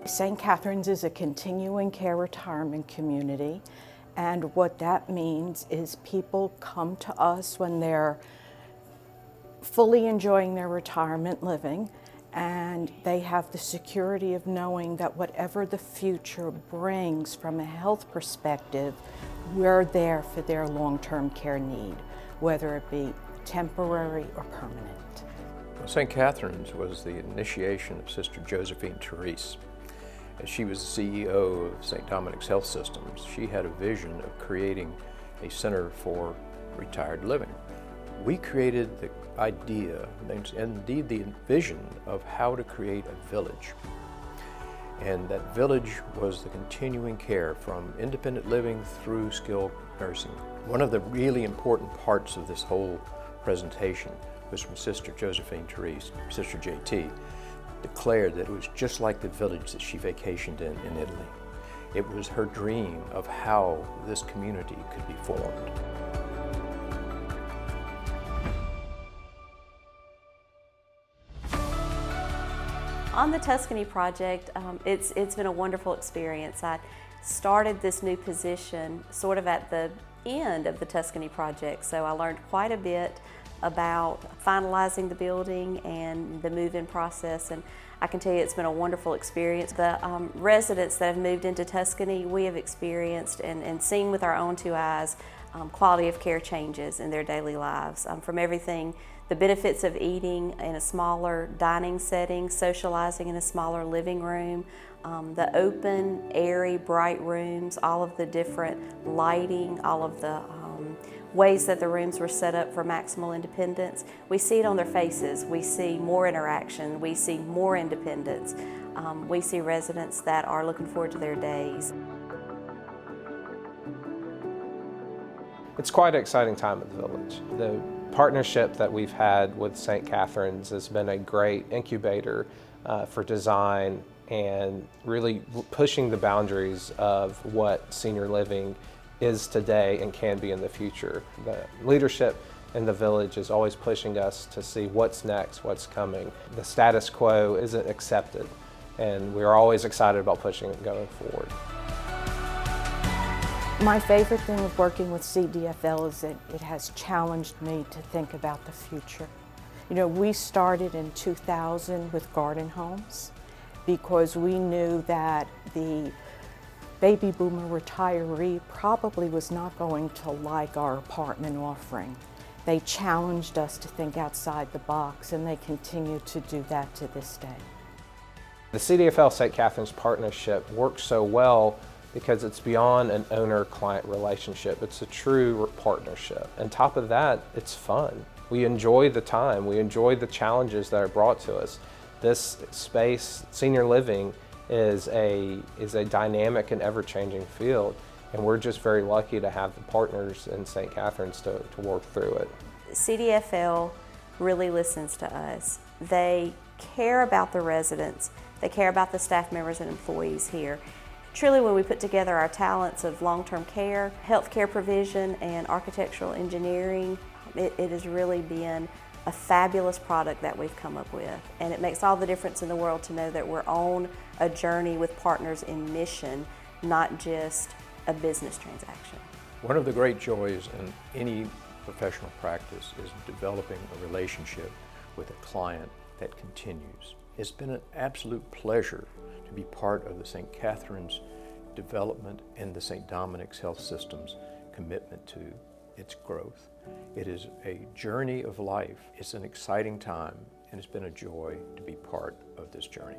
St. Catherine's is a continuing care retirement community, and what that means is people come to us when they're fully enjoying their retirement living, and they have the security of knowing that whatever the future brings from a health perspective, we're there for their long-term care need, whether it be temporary or permanent. Well, St. Catherine's was the initiation of Sister Josephine Therese. As she was the CEO of St. Dominic's Health Systems, she had a vision of creating a center for retired living. We created the idea, and indeed the vision, of how to create a village. And that village was the continuing care from independent living through skilled nursing. One of the really important parts of this whole presentation was from Sister Josephine Therese, Sister JT, declared that it was just like the village that she vacationed in Italy. It was her dream of how this community could be formed. On the Tuscany project, it's been a wonderful experience. I started this new position sort of at the end of the Tuscany project, so I learned quite a bit about finalizing the building and the move-in process, and I can tell you it's been a wonderful experience. The residents that have moved into Tuscany, we have experienced and seen with our own two eyes quality of care changes in their daily lives, from everything, the benefits of eating in a smaller dining setting, socializing in a smaller living room, the open, airy, bright rooms, all of the different lighting, all of the ways that the rooms were set up for maximal independence. We see it on their faces. We see more interaction. We see more independence. We see residents that are looking forward to their days. It's quite an exciting time at the village. The partnership that we've had with St. Catherine's has been a great incubator for design and really pushing the boundaries of what senior living is today and can be in the future. The leadership in the village is always pushing us to see what's next, what's coming. The status quo isn't accepted, and we're always excited about pushing it going forward. My favorite thing of working with CDFL is that it has challenged me to think about the future. You know, we started in 2000 with garden homes because we knew that the baby boomer retiree probably was not going to like our apartment offering. They challenged us to think outside the box, and they continue to do that to this day. The CDFL St. Catherine's partnership works so well because it's beyond an owner-client relationship. It's a true partnership. On top of that, it's fun. We enjoy the time. We enjoy the challenges that are brought to us. This space, senior living, is a dynamic and ever-changing field, and we're just very lucky to have the partners in St. Catherine's to work through it. CDFL really listens to us. They care about the residents. They care about the staff members and employees here. Truly, when we put together our talents of long-term care, healthcare provision, and architectural engineering, it has really been a fabulous product that we've come up with. And it makes all the difference in the world to know that we're on a journey with partners in mission, not just a business transaction. One of the great joys in any professional practice is developing a relationship with a client that continues. It's been an absolute pleasure to be part of the St. Catherine's development and the St. Dominic's Health Systems commitment to its growth. It is a journey of life. It's an exciting time, and it's been a joy to be part of this journey.